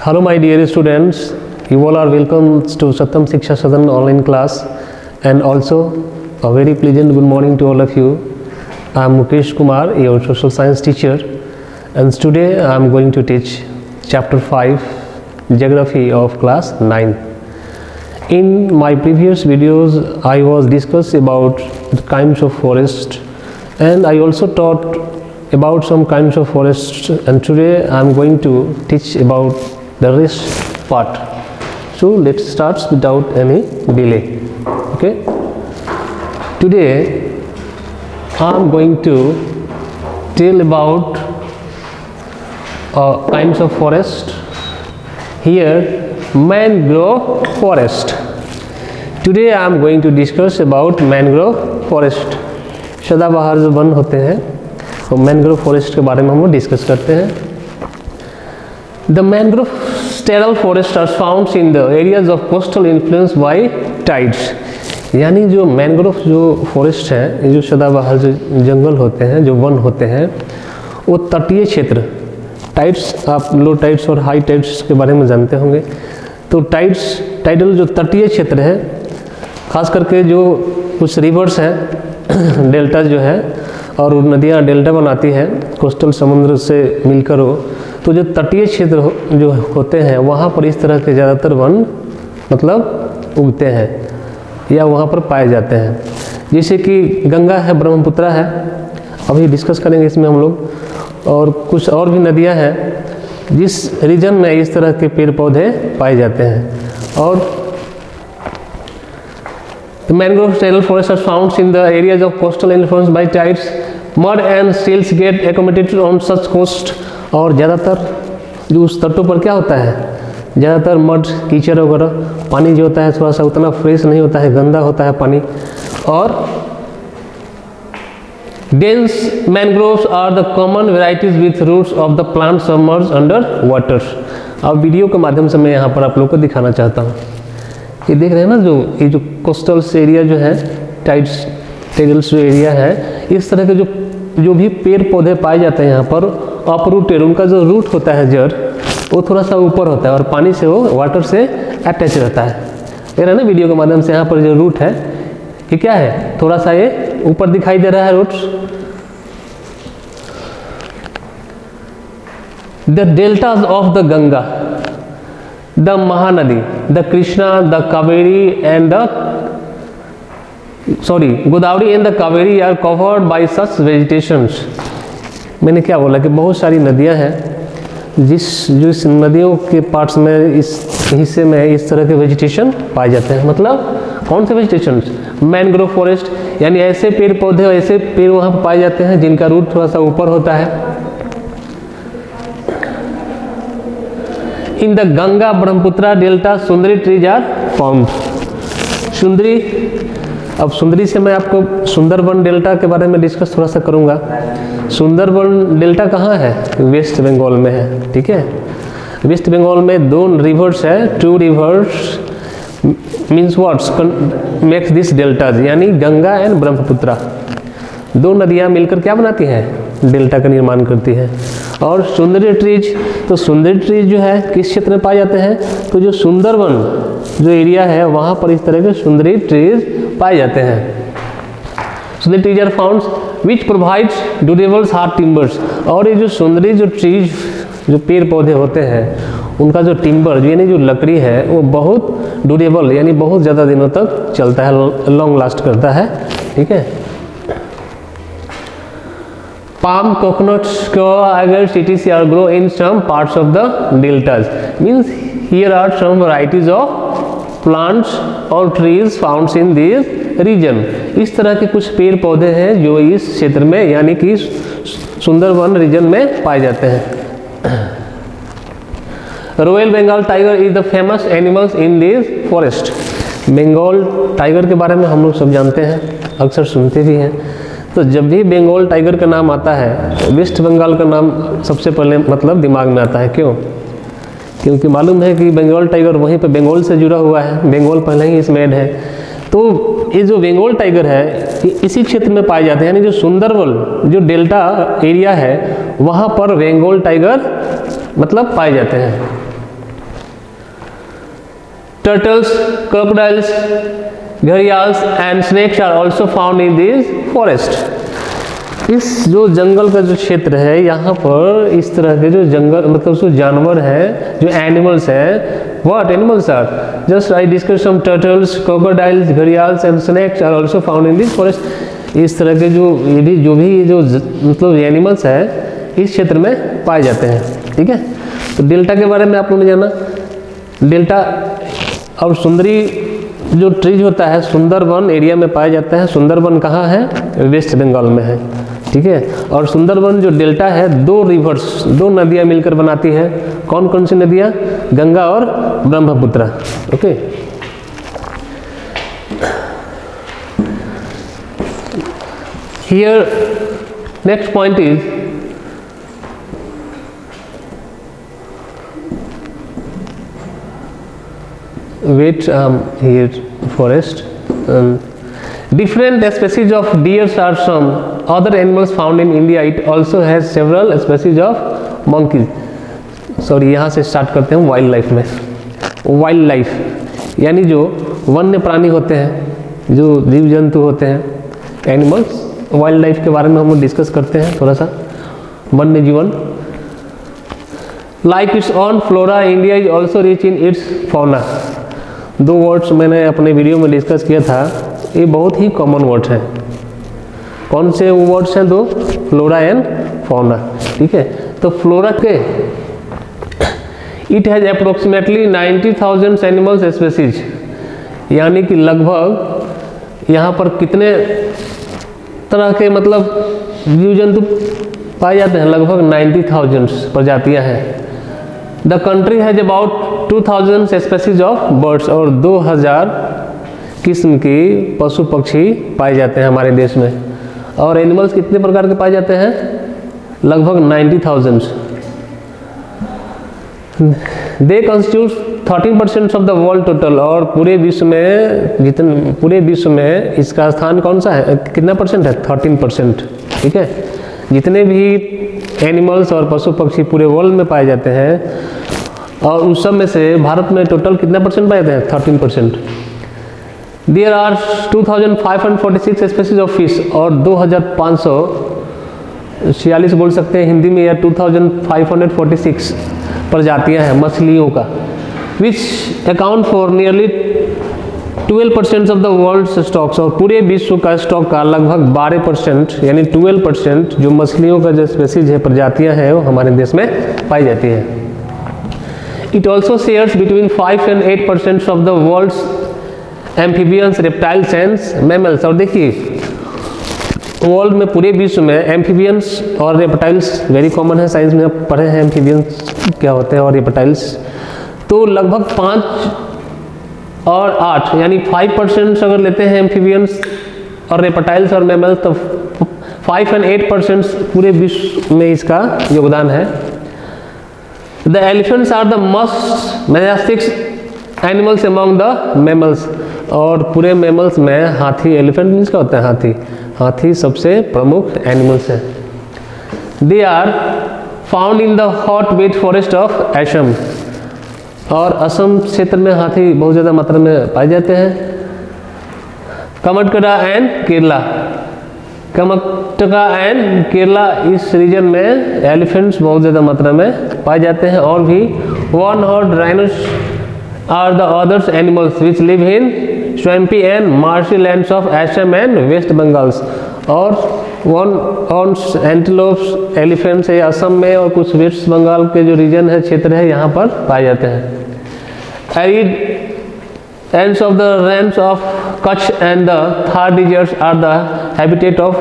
Hello my dear students, you all are welcome to Satyam Shiksha Sadan online class and also a very pleasant good morning to all of you. I am Mukesh Kumar, your social science teacher, and today I am going to teach chapter 5 geography of class 9. In my previous videos I was discussed about the kinds of forest and I also taught about some kinds of forests, and today I am going to teach about the rest part. So let's start without any delay. Okay, today I am going to tell about kinds of forest. Here mangrove forest. Today I am going to discuss about mangrove forest. सदाबहार जो one होते हैं तो mangrove forest के बारे में हम लोग डिस्कस करते हैं. The mangrove littoral forest are found in the areas of coastal influence by tides. यानी जो मैनग्रोव जो फॉरेस्ट है, जो सदाबहार जो जंगल होते हैं, जो वन होते हैं, वो तटीय क्षेत्र, टाइड्स, आप लो टाइड्स और हाई टाइड्स के बारे में जानते होंगे. तो टाइडल जो तटीय क्षेत्र है, खास करके जो कुछ रिवर्स हैं, डेल्टा जो है, और नदियाँ डेल्टा बनाती है कोस्टल समुद्र से मिलकर हो, तो जो तटीय क्षेत्र जो होते हैं वहाँ पर इस तरह के ज़्यादातर वन मतलब उगते हैं या वहाँ पर पाए जाते हैं. जैसे कि गंगा है, ब्रह्मपुत्रा है, अभी डिस्कस करेंगे इसमें हम लोग, और कुछ और भी नदियाँ हैं जिस रीजन में इस तरह के पेड़ पौधे पाए जाते हैं. और The mangrove sterile forests are found in the areas of coastal influence by tides. Mud and silts get accommodated on such coast. और ज़्यादातर जो उस तटों पर क्या होता है, ज़्यादातर मड, कीचड़ वगैरह, पानी जो होता है थोड़ा सा उतना फ्रेश नहीं होता है, गंदा होता है पानी. और dense mangroves are the common varieties with roots of the plant submerged under water. अब वीडियो के माध्यम से मैं यहाँ पर आप लोग को दिखाना चाहता हूँ. ये देख रहे हैं ना, जो कोस्टल एरिया जो है, टाइडल्स जो एरिया है, इस तरह के जो भी पेड़ पौधे पाए जाते हैं यहाँ पर अपरूटेड, उनका जो रूट होता है, जड़, वो थोड़ा सा ऊपर होता है और पानी से वो वाटर से अटैच रहता है. देख रहे हैं ना वीडियो के माध्यम से, यहाँ पर जो रूट है ये क्या है, थोड़ा सा ये ऊपर दिखाई दे रहा है root. The deltas of the Ganga, the Mahanadi, the Krishna, the Kaveri and Godavari and the Kaveri are covered by such vegetations. मैंने क्या बोला कि बहुत सारी नदियां हैं जिस नदियों के पार्ट्स में, इस हिस्से में इस तरह के वेजिटेशन पाए जाते हैं. मतलब कौन से वेजिटेशन? मैनग्रोव फॉरेस्ट, यानी ऐसे पेड़ पौधे, ऐसे पेड़ वहाँ पर पाए जाते हैं जिनका रूट थोड़ा सा ऊपर होता है. In the Ganga Brahmaputra delta Sundari trees are found. सुंदरी, अब सुंदरी से मैं आपको सुंदरबन डेल्टा के बारे में डिस्कस थोड़ा सा करूंगा. सुंदरबन डेल्टा कहाँ है? वेस्ट बंगाल में है. ठीक है, वेस्ट बंगाल में दो रिवर्स है, two rivers means what's makes this deltas, यानी गंगा एंड ब्रह्मपुत्रा, दो नदियाँ मिलकर क्या बनाती हैं, डेल्टा का निर्माण करती है. और सुंदरी ट्रीज, तो सुंदरी ट्रीज जो है किस क्षेत्र में पाए जाते हैं, तो जो सुंदरबन जो एरिया है वहाँ पर इस तरह के सुंदरी ट्रीज पाए जाते हैं. Sundari trees are found which provides durable hard timbers. और ये जो सुंदरी जो ट्रीज जो पेड़ पौधे होते हैं, उनका जो टिम्बर यानी जो लकड़ी है वो बहुत ड्यूरेबल, यानी बहुत ज़्यादा दिनों तक चलता है, लॉन्ग लास्ट करता है. ठीक है. Palm, coconuts, agar etc. are grow in some parts of the deltas. Means here are some varieties of plants or trees found in this region. इस तरह के कुछ पेड़ पौधे हैं जो इस क्षेत्र में, यानी कि सुंदरबन रीजन में पाए जाते हैं. Royal Bengal tiger is the famous animals in this forest. Bengal tiger के बारे में हम लोग सब जानते हैं, अक्सर सुनते भी हैं. तो जब भी बंगाल टाइगर का नाम आता है, वेस्ट बंगाल का नाम सबसे पहले मतलब दिमाग में आता है. क्यों? क्योंकि मालूम है कि बंगाल टाइगर वहीं पे बंगाल से जुड़ा हुआ है, बंगाल पहले ही इसमें ऐड है. तो ये जो बंगाल टाइगर है ये इसी क्षेत्र में पाए जाते हैं, यानी जो सुंदरबन जो डेल्टा एरिया है वहाँ पर बंगाल टाइगर मतलब पाए जाते हैं। turtles, crocodiles, gharials and snakes are also found in these forest. इस जो जंगल का जो क्षेत्र है यहाँ पर इस तरह के जो जंगल मतलब जो जानवर हैं, जो एनिमल्स हैं, what animals are, just I discuss some turtles, crocodiles, gharials and snakes are also found in this forest. इस तरह के जो मतलब एनिमल्स हैं इस क्षेत्र में पाए जाते हैं। ठीक है, तो डेल्टा के बारे में आप लोगों ने जाना। डेल्टा और सुंदरी जो ट्रीज होता है सुंदरबन एरिया में पाया जाता है। सुंदरबन कहाँ है? वेस्ट बंगाल में है। ठीक है, और सुंदरबन जो डेल्टा है दो रिवर्स, दो नदियाँ मिलकर बनाती है। कौन कौन सी नदियाँ? गंगा और Brahmaputra. Okay, here next point is wait here forest. Different species of deers are some other animals found in India. It also has several species of monkeys. Sorry, यहाँ से स्टार्ट करते हैं वाइल्ड लाइफ में। वाइल्ड लाइफ यानी जो वन्य प्राणी होते हैं, जो जीव जंतु होते हैं, एनिमल्स। वाइल्ड लाइफ के बारे में हम लोग डिस्कस करते हैं थोड़ा सा। वन्य जीवन। Like it's on flora, India is also rich in its fauna. दो वर्ड्स मैंने अपने वीडियो में डिस्कस किया था, ये बहुत ही कॉमन वर्ड्स हैं। कौन से वो वर्ड्स हैं? दो, फ्लोरा एंड फौना। ठीक है, तो फ्लोरा के it has approximately 90,000 animals species, यानी कि लगभग यहाँ पर कितने तरह के मतलब जीव जंतु पाए जाते हैं? लगभग 90,000 प्रजातियाँ हैं। The country has about 2000 species of birds, और 2000 किस्म की पशु पक्षी पाए जाते हैं हमारे देश में। और एनिमल्स कितने प्रकार के पाए जाते हैं? लगभग 90,000। दे constitute 13% of the world total, और पूरे विश्व में इसका स्थान कौन सा है? कितना परसेंट है? 13%। ठीक है, जितने भी एनिमल्स और पशु पक्षी पूरे वर्ल्ड में पाए जाते हैं, और उस सब में से भारत में टोटल कितना परसेंट पाए जाते हैं? 13%। There are 2546 species of fish, और 2546 बोल सकते हैं हिंदी में, या 2546 प्रजातियां हैं मछलियों का। Which account for nearly 12% of the world stocks, और पूरे विश्व का स्टॉक का लगभग 12% यानी 12% जो मछलियों का जो स्पेसीज है, प्रजातियां हैं, वो हमारे देश में पाई जाती है। It also shares between 5 and 8% of the world's amphibians, reptiles and mammals. और देखिए वर्ल्ड में पूरे विश्व में एम्फीबियंस और रेप्टाइल्स वेरी कॉमन है, साइंस में आप पढ़े हैं एम्फीबियंस क्या होते हैं और रेप्टाइल्स। तो लगभग 5 और 8 यानी 5% अगर लेते हैं एम्फीबियंस और रेप्टाइल्स और मैमल्स, तो 5 and 8% पूरे विश्व में इसका योगदान है। The elephants are the most majestic animals among the mammals, और पूरे मैमल्स में हाथी, एलिफेंट मीन्स क्या होता है? हाथी। हाथी सबसे प्रमुख एनिमल्स हैं। They are found in the hot wet forest of Assam, और असम क्षेत्र में हाथी बहुत ज़्यादा मात्रा में पाए जाते हैं। कर्नाटका एंड केरला, कर्नाटका एंड केरला इस रीजन में एलिफेंट्स बहुत ज़्यादा मात्रा में पाए जाते हैं। और भी one horn rhinos are the others animals which live in swampy and marshy lands of Assam and West Bengals, और वन हॉर्न्स एंटीलोप्स एलिफेंट्स है असम में, और कुछ वेस्ट बंगाल के जो रीजन है, क्षेत्र है, यहाँ पर पाए जाते हैं। Arid ends of the range of Kutch and the Thar deserts are the habitat of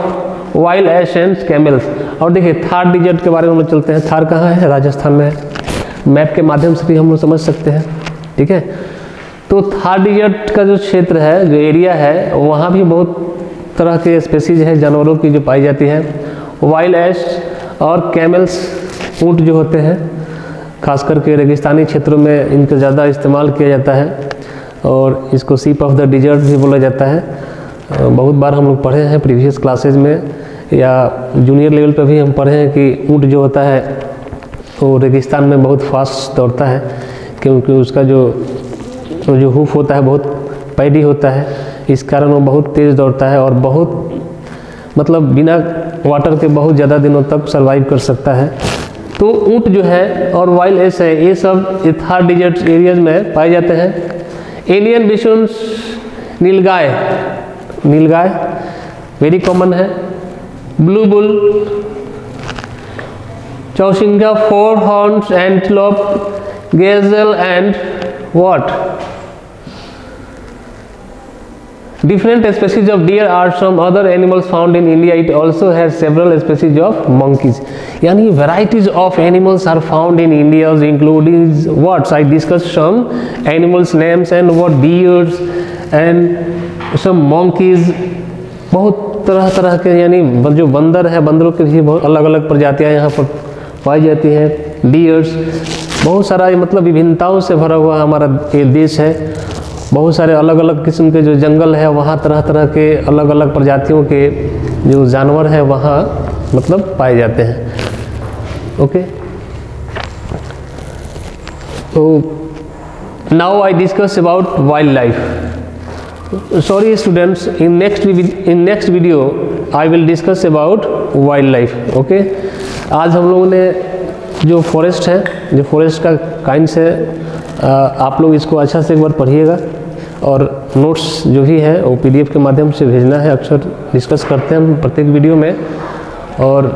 wild ass and camels। और देखिए थार डिजर्ट के बारे में हम लोग चलते हैं। थार कहाँ है? राजस्थान में है। मैप के माध्यम से भी हम लोग समझ सकते हैं। ठीक है, तो थार डिजर्ट का जो क्षेत्र है, जो एरिया है, वहाँ भी बहुत तरह के स्पेसीज है जानवरों की जो पाई जाती है। वाइल्ड एस और कैमल्स, ऊँट जो होते हैं, खास करके रेगिस्तानी क्षेत्रों में इनका ज़्यादा इस्तेमाल किया जाता है, और इसको सीप ऑफ द डिजर्ट भी बोला जाता है। बहुत बार हम लोग पढ़े हैं प्रीवियस क्लासेज में, या जूनियर लेवल पर भी हम पढ़े हैं कि ऊँट जो होता है वो रेगिस्तान में बहुत फास्ट दौड़ता है, क्योंकि उसका जो उसमें जो हुफ होता है बहुत पैडी होता है, इस कारण वो बहुत तेज़ दौड़ता है और बहुत मतलब बिना वाटर के बहुत ज़्यादा दिनों तक सर्वाइव कर सकता है। तो ऊँट जो है और वाइल्ड एस है, ये सब थार डेजर्ट एरियाज में पाए जाते हैं। एलियन बिशुन्स, नीलगाय, नीलगाय वेरी कॉमन है। Blue bull, chousingha, four horns antelope, gazelle and what? Different species of deer are some other animals found in India. It also has several species of monkeys. यानी varieties of animals are found in India, including what? I discussed some animals names and what deers and some monkeys. बहुत तरह तरह के यानी जो बंदर है, बंदरों के भी बहुत अलग अलग प्रजातियां यहाँ पर पाई जाती हैं। डियर्स, बहुत सारा मतलब विभिन्नताओं से भरा हुआ हमारा ये देश है। बहुत सारे अलग अलग किस्म के जो जंगल है, वहाँ तरह तरह के अलग अलग प्रजातियों के जो जानवर है वहाँ मतलब पाए जाते हैं। ओके, तो now I discuss about wild life. Sorry students, in next video I will discuss about wild life. Okay, आज हम लोगों ने जो फॉरेस्ट है, जो फॉरेस्ट का काइंड्स है, आप लोग इसको अच्छा से एक बार पढ़िएगा और नोट्स जो भी है वो PDF के माध्यम से भेजना है। अक्सर डिस्कस करते हैं हम प्रत्येक वीडियो में, और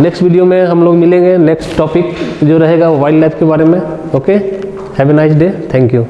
नेक्स्ट वीडियो में हम लोग मिलेंगे। नेक्स्ट टॉपिक जो रहेगा वो वाइल्ड लाइफ के बारे में। Okay, have a nice day, thank you.